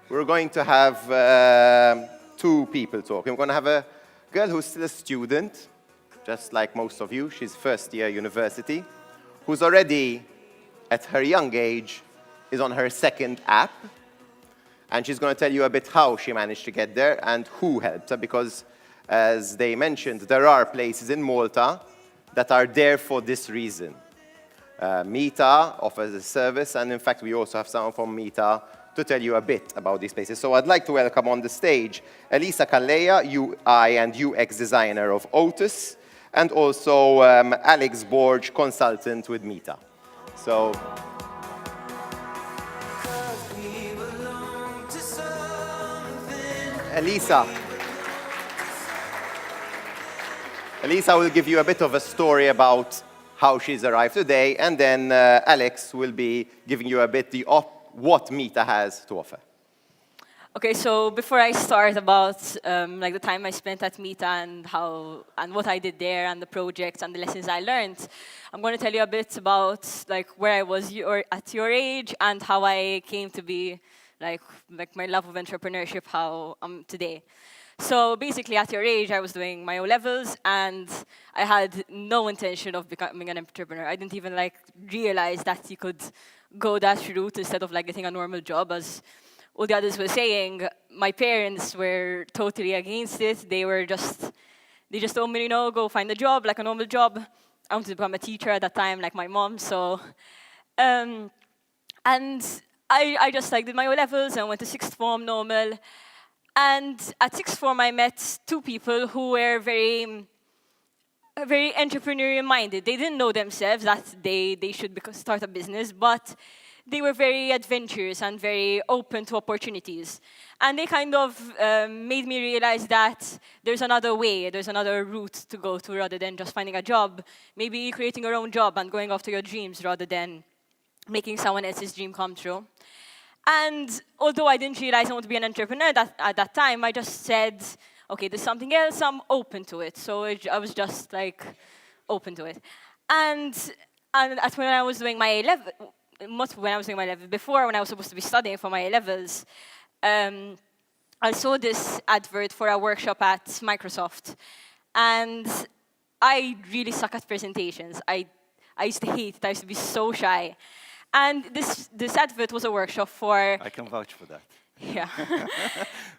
we're going to have two people talking. We're going to have a girl who's still a student, just like most of you. She's first year university, who's already, at her young age, is on her second app. And she's going to tell you a bit how she managed to get there and who helped her, because as they mentioned, there are places in Malta that are there for this reason. Meta offers a service, and in fact, we also have someone from Meta to tell you a bit about these places. So I'd like to welcome on the stage Elisa Calleja, UI and UX designer of Otis, and also Alex Borge, consultant with Meta. So. Elisa will give you a bit of a story about how she's arrived today, and then Alex will be giving you a bit what Meta has to offer. Okay, so before I start about like the time I spent at Meta and what I did there and the projects and the lessons I learned, I'm going to tell you a bit about like where I was at your age and how I came to be like my love of entrepreneurship, how I'm today. So basically, at your age, I was doing my O-levels, and I had no intention of becoming an entrepreneur. I didn't even realize that you could go that route instead of getting a normal job, as all the others were saying. My parents were totally against it. They just told me, go find a job, like a normal job. I wanted to become a teacher at that time, like my mom. So, and I just did my O-levels and went to sixth form normal. And at sixth form, I met two people who were very entrepreneurial minded. They didn't know themselves that they should start a business, but they were very adventurous and very open to opportunities. And they kind of made me realize that there's another way, there's another route to go to rather than just finding a job, maybe creating your own job and going after your dreams rather than making someone else's dream come true. And although I didn't realize I want to be an entrepreneur at that time, I just said, okay, there's something else, I'm open to it. So I was just open to it. And that's when I was doing my A-level, before when I was supposed to be studying for my A-levels, I saw this advert for a workshop at Microsoft. And I really suck at presentations. I used to hate it, I used to be so shy. And this advert was a workshop for... I can vouch for that. Yeah.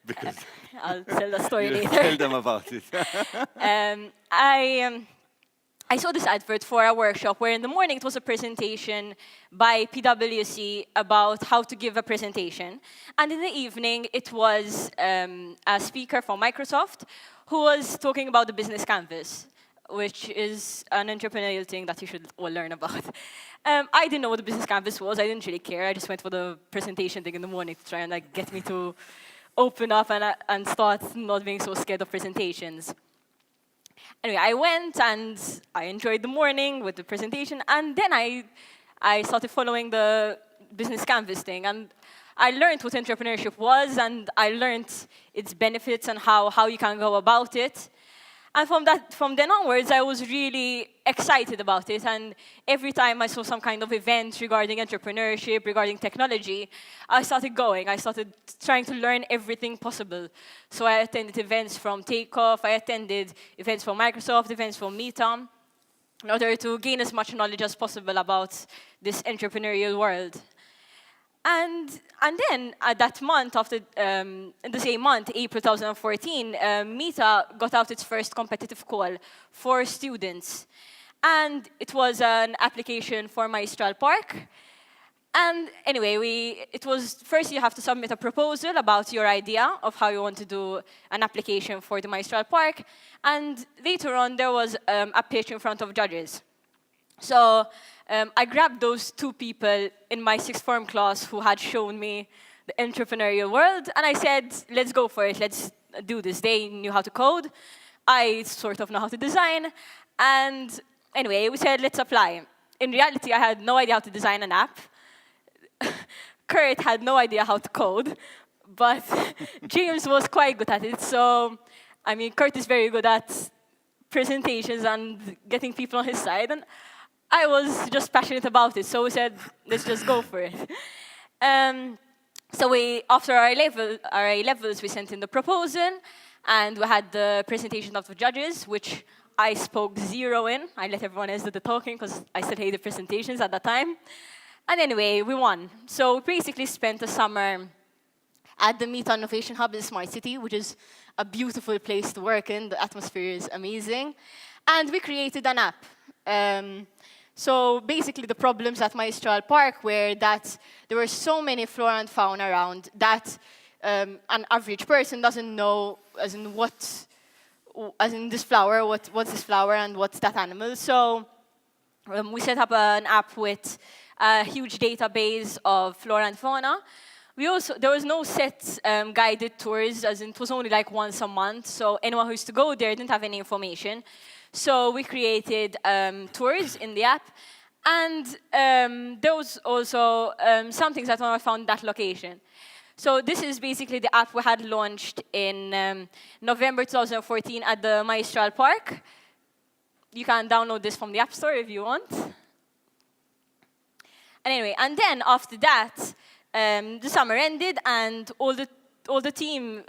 Because I'll tell the story later. Tell them about it. I saw this advert for a workshop where in the morning it was a presentation by PwC about how to give a presentation. And in the evening it was a speaker from Microsoft who was talking about the business canvas, which is an entrepreneurial thing that you should all learn about. I didn't know what the business canvas was. I didn't really care. I just went for the presentation thing in the morning to try and get me to open up and start not being so scared of presentations. Anyway, I went and I enjoyed the morning with the presentation, and then I started following the business canvas thing, and I learned what entrepreneurship was, and I learned its benefits and how you can go about it. And from then onwards, I was really excited about it. And every time I saw some kind of event regarding entrepreneurship, regarding technology, I started going. I started trying to learn everything possible. So I attended events from Takeoff. I attended events from Microsoft, events from Meta, in order to gain as much knowledge as possible about this entrepreneurial world. And then that month, in the same month, April 2014, Meta got out its first competitive call for students. And it was an application for Maestral Park. And anyway, it was first you have to submit a proposal about your idea of how you want to do an application for the Maestral Park. And later on, there was a pitch in front of judges. So I grabbed those two people in my sixth form class who had shown me the entrepreneurial world, and I said, let's go for it, let's do this. They knew how to code. I sort of know how to design. And anyway, we said, let's apply. In reality, I had no idea how to design an app. Kurt had no idea how to code, but James was quite good at it. So, I mean, Kurt is very good at presentations and getting people on his side. And I was just passionate about it, so we said, let's just go for it. So after our A-levels, we sent in the proposal, and we had the presentation of the judges, which I spoke zero in. I let everyone else do the talking because I still hated presentations at that time. And anyway, we won. So we basically spent the summer at the Meta Innovation Hub in Smart City, which is a beautiful place to work in. The atmosphere is amazing. And we created an app. So basically, the problems at Maestral Park were that there were so many flora and fauna around that an average person doesn't know, as in this flower, what's this flower and what's that animal. So we set up an app with a huge database of flora and fauna. There was no set guided tours, as in it was only like once a month, so anyone who used to go there didn't have any information. So we created tours in the app, and there was also some things that I found that location. So this is basically the app we had launched in November 2014 at the Maestral Park. You can download this from the App Store if you want. And anyway, and then after that, the summer ended, and all the team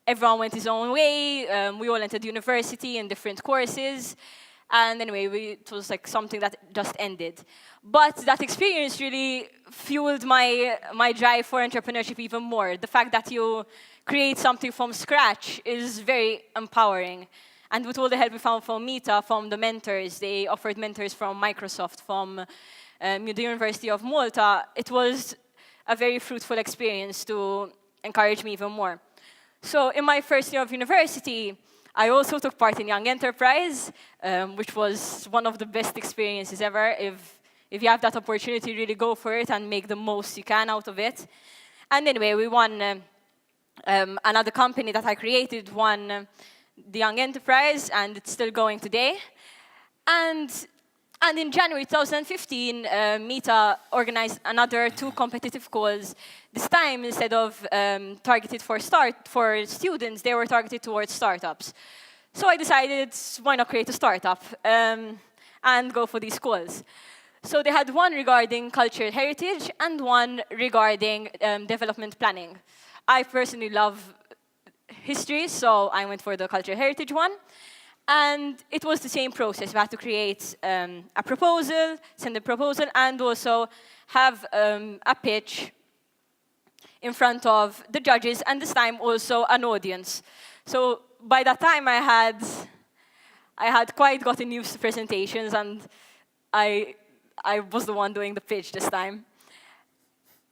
everyone went his own way. We all entered university in different courses. And anyway, it was like something that just ended. But that experience really fueled my drive for entrepreneurship even more. The fact that you create something from scratch is very empowering. And with all the help we found from Meta, from the mentors, they offered mentors from Microsoft, from the University of Malta, it was a very fruitful experience to encourage me even more. So in my first year of university, I also took part in Young Enterprise, which was one of the best experiences ever. If you have that opportunity, really go for it and make the most you can out of it. And anyway, we won, another company that I created won the Young Enterprise, and it's still going today. And in January 2015, Meta organized another 2 competitive calls. This time, instead of targeted for students, they were targeted towards startups. So I decided, why not create a startup and go for these calls. So they had one regarding cultural heritage and one regarding development planning. I personally love history, so I went for the cultural heritage one. And it was the same process. We had to create a proposal, send a proposal, and also have a pitch in front of the judges, and this time also an audience. So by that time, I had quite gotten used to presentations, and I was the one doing the pitch this time.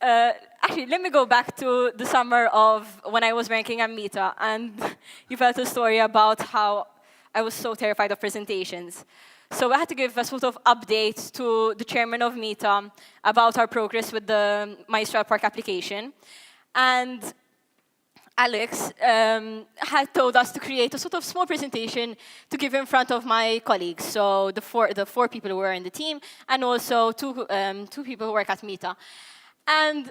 Actually, let me go back to the summer of when I was ranking at Meta, and you've heard a story about how I was so terrified of presentations. So I had to give a sort of update to the chairman of Meta about our progress with the Maestral Park application. And Alex had told us to create a sort of small presentation to give in front of my colleagues. So the four people who were in the team, and also two people who work at Meta. And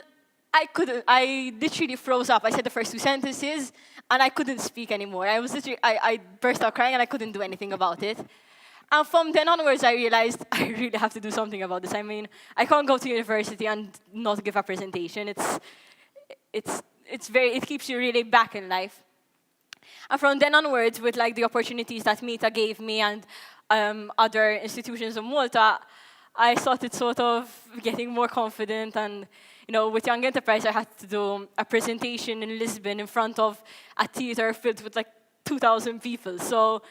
I literally froze up. I said the first 2 sentences, and I couldn't speak anymore. I burst out crying, and I couldn't do anything about it. And from then onwards, I realized I really have to do something about this. I mean, I can't go to university and not give a presentation. It keeps you really back in life. And from then onwards, with like the opportunities that Meta gave me and other institutions in Malta, I started sort of getting more confident. And with Young Enterprise, I had to do a presentation in Lisbon in front of a theater filled with like 2,000 people. So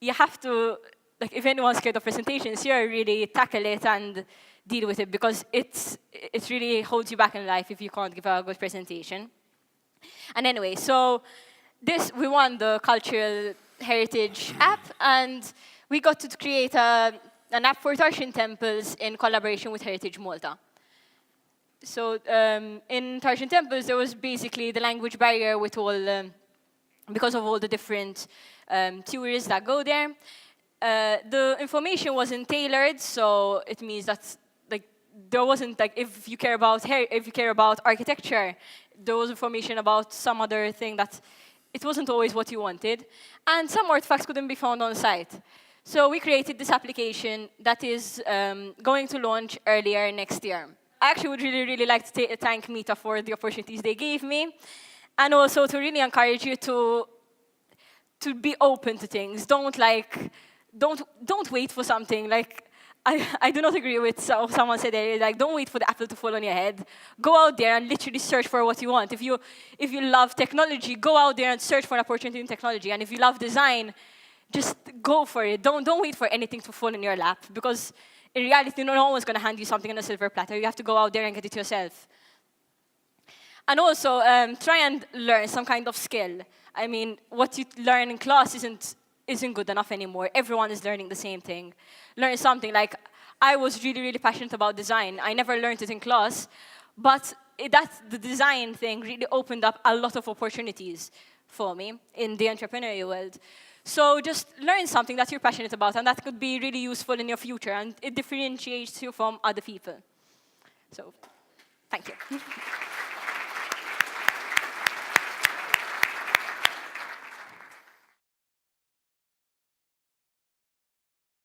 you have to, like, if anyone's scared of presentations, here really tackle it and deal with it, because it really holds you back in life if you can't give a good presentation. And anyway, so we won the Cultural Heritage app, and we got to create an app for Tarshan temples in collaboration with Heritage Malta. So in Tarshan temples, there was basically the language barrier with because of all the different tourists that go there. The information wasn't tailored, so it means that there wasn't if you care about architecture, there was information about some other thing that it wasn't always what you wanted, and some artifacts couldn't be found on site. So we created this application that is going to launch earlier next year. I actually would really, really like to thank Meta for the opportunities they gave me, and also to really encourage you to be open to things. Don't wait for something. Like, I do not agree with someone said earlier, like, don't wait for the apple to fall on your head. Go out there and literally search for what you want. If you love technology, go out there and search for an opportunity in technology. And if you love design, just go for it. Don't wait for anything to fall in your lap, because in reality, no one's going to hand you something on a silver platter. You have to go out there and get it yourself. And also, try and learn some kind of skill. I mean, what you learn in class isn't good enough anymore. Everyone is learning the same thing. Learn something. Like, I was really, really passionate about design. I never learned it in class, but the design thing really opened up a lot of opportunities for me in the entrepreneurial world. So just learn something that you're passionate about, and that could be really useful in your future, and it differentiates you from other people. So, thank you.